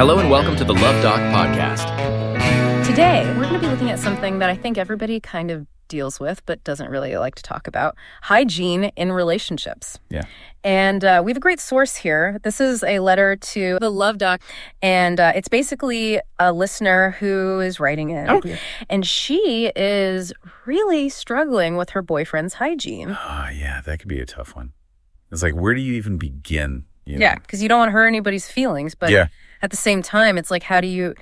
Hello and welcome to the Luv Doc Podcast. Today, we're going to be looking at something that I think everybody kind of deals with, but doesn't really like to talk about: hygiene in relationships. Yeah. And we have a great source here. This is a letter to the Luv Doc, and it's basically a listener who is writing in. Oh. And she is really struggling with her boyfriend's hygiene. Oh, yeah, that could be a tough one. It's like, where do you even begin? Yeah, because you don't want to hurt anybody's feelings, but at the same time, it's like, how do you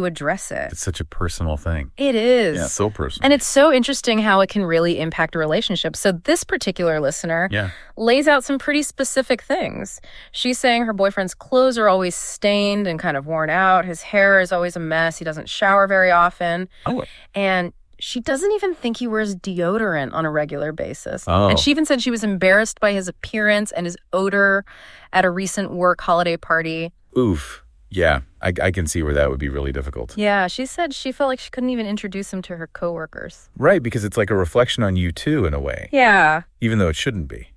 address it? It's such a personal thing. It is. Yeah, so personal. And it's so interesting how it can really impact a relationship. So this particular listener lays out some pretty specific things. She's saying her boyfriend's clothes are always stained and kind of worn out. His hair is always a mess. He doesn't shower very often. Oh. And she doesn't even think he wears deodorant on a regular basis. Oh. And she even said she was embarrassed by his appearance and his odor at a recent work holiday party. Oof. Yeah, I can see where that would be really difficult. Yeah, she said she felt like she couldn't even introduce him to her coworkers. Right, because it's like a reflection on you too, in a way. Yeah. Even though it shouldn't be.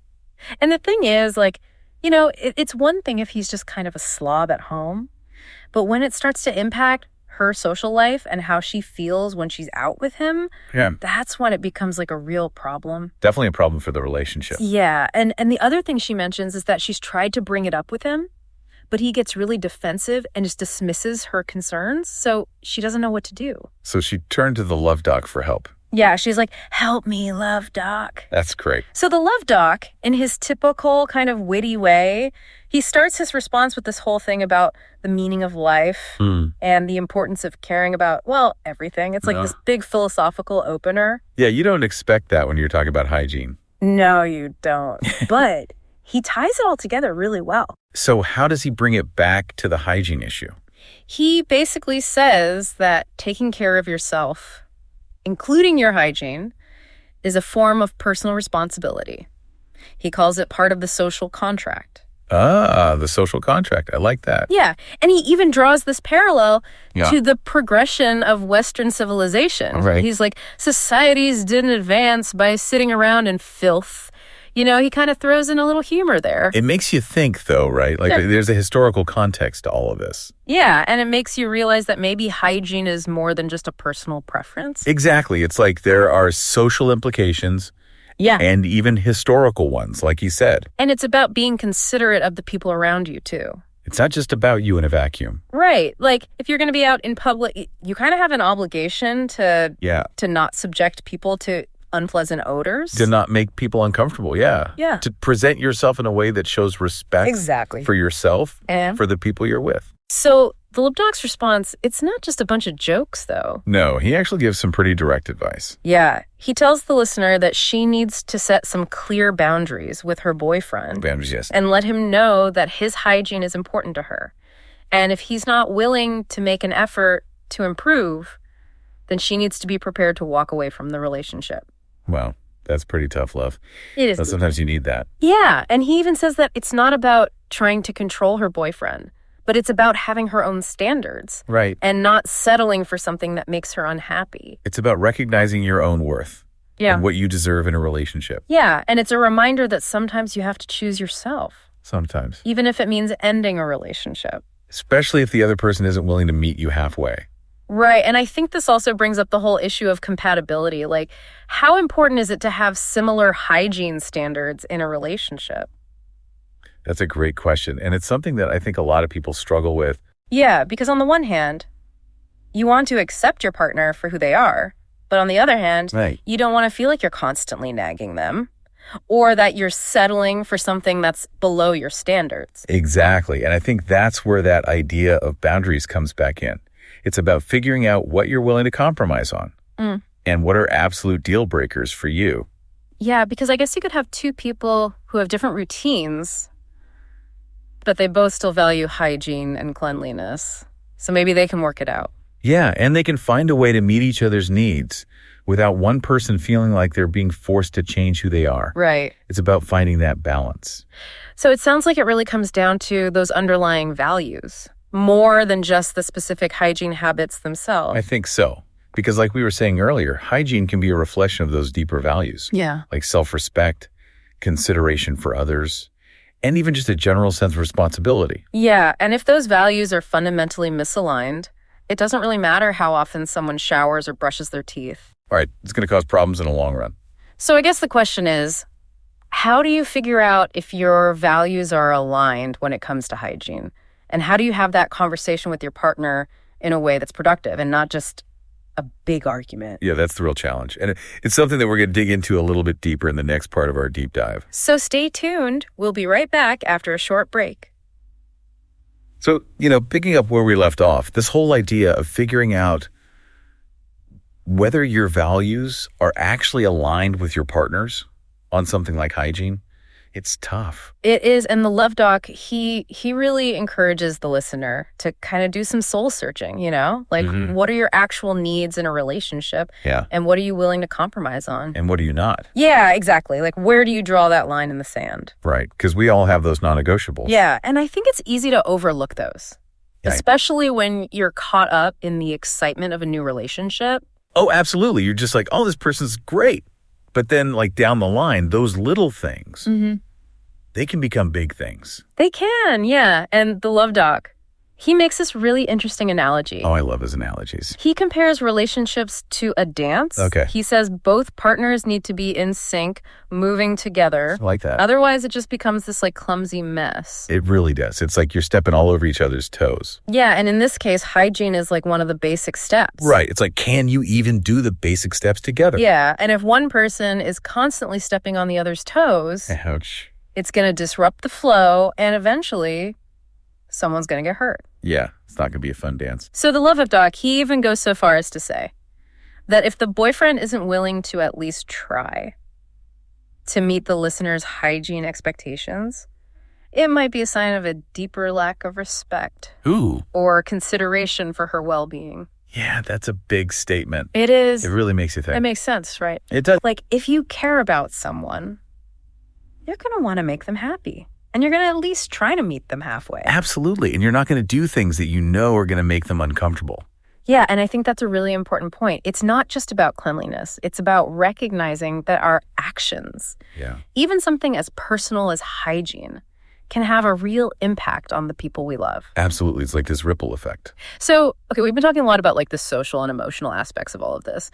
And the thing is, like, you know, it's one thing if he's just kind of a slob at home, but when it starts to impact her social life and how she feels when she's out with him, that's when it becomes like a real problem. Definitely a problem for the relationship. Yeah. And the other thing she mentions is that she's tried to bring it up with him, but he gets really defensive and just dismisses her concerns. So she doesn't know what to do. So she turned to the Luv Doc for help. Yeah, she's like, help me, Luv Doc. That's great. So the Luv Doc, in his typical kind of witty way, he starts his response with this whole thing about the meaning of life and the importance of caring about, well, everything. It's like this big philosophical opener. Yeah, you don't expect that when you're talking about hygiene. No, you don't. But he ties it all together really well. So how does he bring it back to the hygiene issue? He basically says that taking care of yourself, including your hygiene, is a form of personal responsibility. He calls it part of the social contract. Ah, the social contract. I like that. Yeah. And he even draws this parallel to the progression of Western civilization. Right. He's like, societies didn't advance by sitting around in filth. You know, he kind of throws in a little humor there. It makes you think, though, right? Like there's a historical context to all of this. Yeah, and it makes you realize that maybe hygiene is more than just a personal preference. Exactly. It's like there are social implications and even historical ones, like you said. And it's about being considerate of the people around you, too. It's not just about you in a vacuum. Right. Like, if you're going to be out in public, you kind of have an obligation to not subject people to unpleasant odors. To not make people uncomfortable, Yeah. To present yourself in a way that shows respect for yourself and for the people you're with. So the Luv Doc's response, it's not just a bunch of jokes, though. No, he actually gives some pretty direct advice. Yeah. He tells the listener that she needs to set some clear boundaries with her boyfriend. Boundaries, yes. And let him know that his hygiene is important to her. And if he's not willing to make an effort to improve, then she needs to be prepared to walk away from the relationship. Wow, that's pretty tough, love. It is. But sometimes you need that. Yeah, and he even says that it's not about trying to control her boyfriend, but it's about having her own standards. Right. And not settling for something that makes her unhappy. It's about recognizing your own worth. Yeah. And what you deserve in a relationship. Yeah, and it's a reminder that sometimes you have to choose yourself. Sometimes. Even if it means ending a relationship. Especially if the other person isn't willing to meet you halfway. Right, and I think this also brings up the whole issue of compatibility. Like, how important is it to have similar hygiene standards in a relationship? That's a great question, and it's something that I think a lot of people struggle with. Yeah, because on the one hand, you want to accept your partner for who they are, but on the other hand, you don't want to feel like you're constantly nagging them or that you're settling for something that's below your standards. Exactly, and I think that's where that idea of boundaries comes back in. It's about figuring out what you're willing to compromise on and what are absolute deal breakers for you. Yeah, because I guess you could have two people who have different routines, but they both still value hygiene and cleanliness. So maybe they can work it out. Yeah, and they can find a way to meet each other's needs without one person feeling like they're being forced to change who they are. Right. It's about finding that balance. So it sounds like it really comes down to those underlying values, more than just the specific hygiene habits themselves. I think so. Because like we were saying earlier, hygiene can be a reflection of those deeper values. Yeah. Like self-respect, consideration for others, and even just a general sense of responsibility. Yeah, and if those values are fundamentally misaligned, it doesn't really matter how often someone showers or brushes their teeth. All right, it's going to cause problems in the long run. So I guess the question is, how do you figure out if your values are aligned when it comes to hygiene? And how do you have that conversation with your partner in a way that's productive and not just a big argument? Yeah, that's the real challenge. And it's something that we're going to dig into a little bit deeper in the next part of our deep dive. So stay tuned. We'll be right back after a short break. So, picking up where we left off, this whole idea of figuring out whether your values are actually aligned with your partner's on something like hygiene, it's tough. It is. And the Luv Doc, he really encourages the listener to kind of do some soul searching, Like, what are your actual needs in a relationship? Yeah. And what are you willing to compromise on? And what are you not? Yeah, exactly. Like, where do you draw that line in the sand? Right. Because we all have those non-negotiables. Yeah. And I think it's easy to overlook those, especially when you're caught up in the excitement of a new relationship. Oh, absolutely. You're just like, oh, this person's great. But then, like, down the line, those little things, they can become big things. They can, yeah. And the Luv Doc, he makes this really interesting analogy. Oh, I love his analogies. He compares relationships to a dance. Okay. He says both partners need to be in sync, moving together. I like that. Otherwise, it just becomes this, clumsy mess. It really does. It's like you're stepping all over each other's toes. Yeah, and in this case, hygiene is, one of the basic steps. Right. It's like, can you even do the basic steps together? Yeah, and if one person is constantly stepping on the other's toes, ouch, it's going to disrupt the flow, and eventually, someone's going to get hurt. Yeah, it's not going to be a fun dance. So the Luv Doc, he even goes so far as to say that if the boyfriend isn't willing to at least try to meet the listener's hygiene expectations, it might be a sign of a deeper lack of respect. Ooh. Or consideration for her well-being. Yeah, that's a big statement. It is. It really makes you think. It makes sense, right? It does. Like, if you care about someone, you're going to want to make them happy. And you're going to at least try to meet them halfway. Absolutely. And you're not going to do things that you know are going to make them uncomfortable. Yeah, and I think that's a really important point. It's not just about cleanliness. It's about recognizing that our actions, even something as personal as hygiene, can have a real impact on the people we love. Absolutely. It's like this ripple effect. So, okay, we've been talking a lot about the social and emotional aspects of all of this.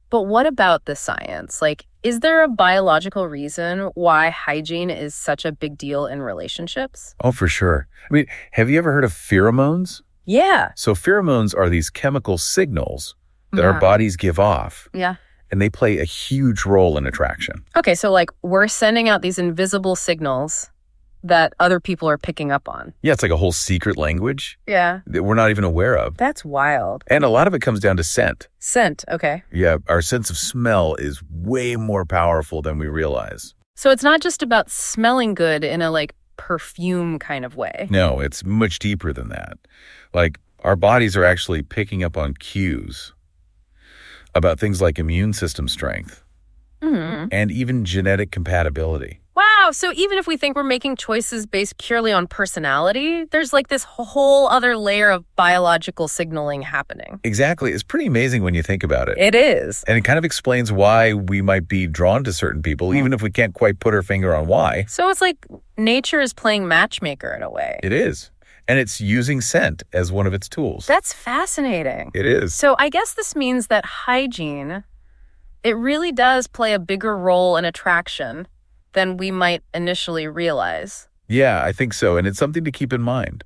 But what about the science? Is there a biological reason why hygiene is such a big deal in relationships? Oh, for sure. I mean, have you ever heard of pheromones? Yeah. So pheromones are these chemical signals that our bodies give off. Yeah. And they play a huge role in attraction. Okay, so we're sending out these invisible signals that other people are picking up on. Yeah, it's like a whole secret language. Yeah. That we're not even aware of. That's wild. And a lot of it comes down to scent. Scent, okay. Yeah, our sense of smell is way more powerful than we realize. So it's not just about smelling good in a perfume kind of way. No, it's much deeper than that. Our bodies are actually picking up on cues about things like immune system strength and even genetic compatibility. Wow, so even if we think we're making choices based purely on personality, there's this whole other layer of biological signaling happening. Exactly. It's pretty amazing when you think about it. It is. And it kind of explains why we might be drawn to certain people, even if we can't quite put our finger on why. So it's like nature is playing matchmaker in a way. It is. And it's using scent as one of its tools. That's fascinating. It is. So I guess this means that hygiene, it really does play a bigger role in attraction than we might initially realize. Yeah, I think so. And it's something to keep in mind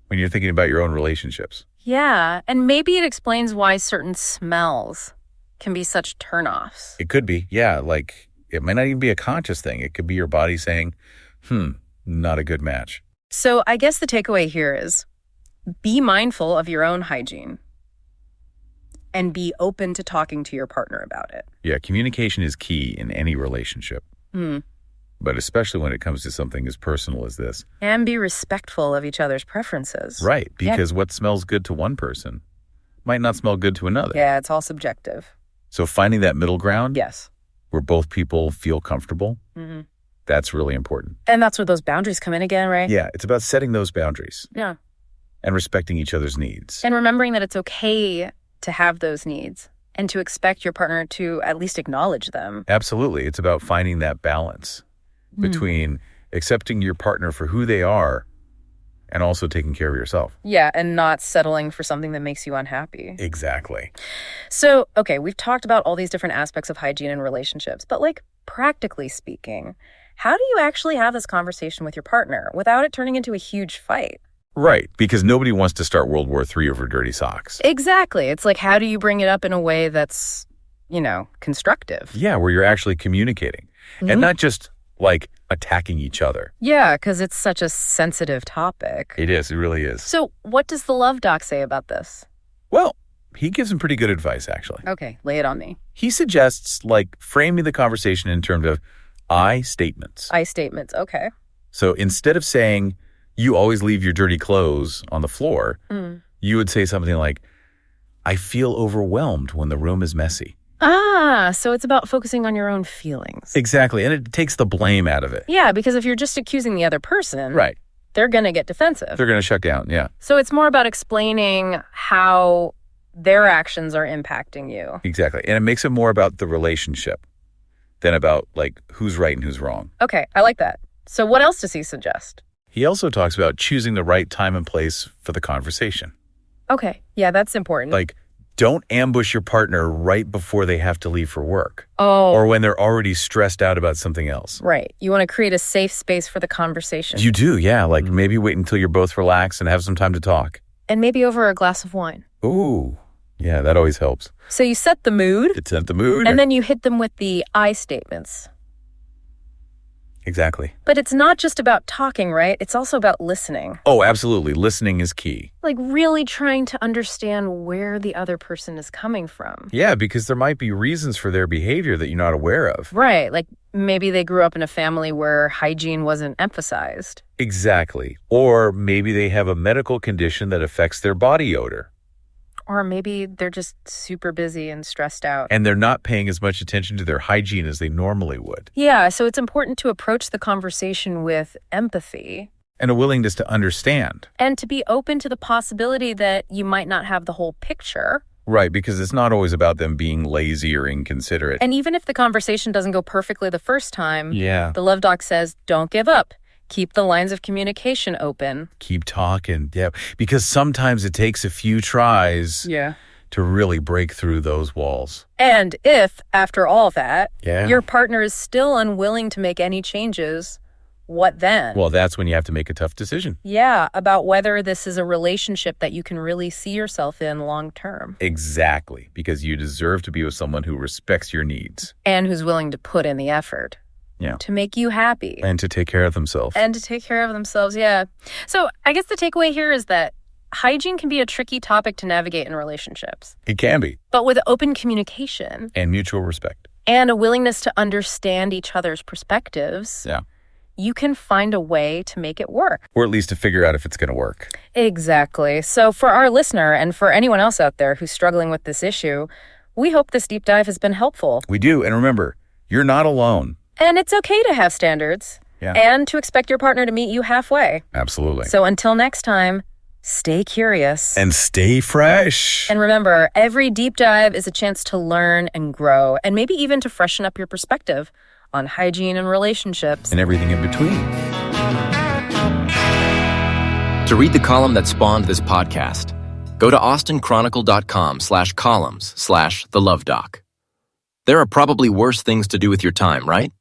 when you're thinking about your own relationships. Yeah, and maybe it explains why certain smells can be such turnoffs. It could be, yeah. It might not even be a conscious thing. It could be your body saying, not a good match. So I guess the takeaway here is be mindful of your own hygiene and be open to talking to your partner about it. Yeah, communication is key in any relationship. But especially when it comes to something as personal as this. And be respectful of each other's preferences. Right, because what smells good to one person might not smell good to another. Yeah, it's all subjective. So finding that middle ground, yes, where both people feel comfortable, that's really important. And that's where those boundaries come in again, right? Yeah, it's about setting those boundaries. Yeah. And respecting each other's needs. And remembering that it's okay to have those needs and to expect your partner to at least acknowledge them. Absolutely. It's about finding that balance between accepting your partner for who they are and also taking care of yourself. Yeah, and not settling for something that makes you unhappy. Exactly. So, okay, we've talked about all these different aspects of hygiene in relationships, but like practically speaking, how do you actually have this conversation with your partner without it turning into a huge fight? Right, because nobody wants to start World War III over dirty socks. Exactly. It's like, how do you bring it up in a way that's, constructive? Yeah, where you're actually communicating and not just like attacking each other. Yeah, because it's such a sensitive topic. It is. It really is. So what does the Luv Doc say about this? Well, he gives some pretty good advice, actually. Okay, lay it on me. He suggests framing the conversation in terms of I statements. I statements, okay. So instead of saying, you always leave your dirty clothes on the floor, you would say something like, I feel overwhelmed when the room is messy. So it's about focusing on your own feelings. Exactly, and it takes the blame out of it. Yeah, because if you're just accusing the other person, right, they're going to get defensive. They're going to shut down, yeah. So it's more about explaining how their actions are impacting you. Exactly, and it makes it more about the relationship than about, who's right and who's wrong. Okay, I like that. So what else does he suggest? He also talks about choosing the right time and place for the conversation. Okay, yeah, that's important. Don't ambush your partner right before they have to leave for work. Oh. Or when they're already stressed out about something else. Right. You want to create a safe space for the conversation. You do, yeah. Maybe wait until you're both relaxed and have some time to talk. And maybe over a glass of wine. Ooh, yeah, that always helps. So you set the mood. It set the mood. And then you hit them with the I statements. Exactly. But it's not just about talking, right? It's also about listening. Oh, absolutely. Listening is key. Really trying to understand where the other person is coming from. Yeah, because there might be reasons for their behavior that you're not aware of. Right. Maybe they grew up in a family where hygiene wasn't emphasized. Exactly. Or maybe they have a medical condition that affects their body odor. Or maybe they're just super busy and stressed out. And they're not paying as much attention to their hygiene as they normally would. Yeah, so it's important to approach the conversation with empathy. And a willingness to understand. And to be open to the possibility that you might not have the whole picture. Right, because it's not always about them being lazy or inconsiderate. And even if the conversation doesn't go perfectly the first time, the Luv Doc says, don't give up. Keep the lines of communication open. Keep talking, yeah. Because sometimes it takes a few tries to really break through those walls. And if, after all that, Yeah. your partner is still unwilling to make any changes, what then? Well, that's when you have to make a tough decision. Yeah, about whether this is a relationship that you can really see yourself in long term. Exactly, because you deserve to be with someone who respects your needs. And who's willing to put in the effort. Yeah. To make you happy. And to take care of themselves. And to take care of themselves, yeah. So I guess the takeaway here is that hygiene can be a tricky topic to navigate in relationships. It can be. But with open communication. And mutual respect. And a willingness to understand each other's perspectives. Yeah. You can find a way to make it work. Or at least to figure out if it's going to work. Exactly. So for our listener and for anyone else out there who's struggling with this issue, we hope this deep dive has been helpful. We do. And remember, you're not alone. And it's okay to have standards. Yeah. And to expect your partner to meet you halfway. Absolutely. So until next time, stay curious. And stay fresh. And remember, every deep dive is a chance to learn and grow, and maybe even to freshen up your perspective on hygiene and relationships. And everything in between. To read the column that spawned this podcast, go to austinchronicle.com/columns/the Luv Doc. There are probably worse things to do with your time, right?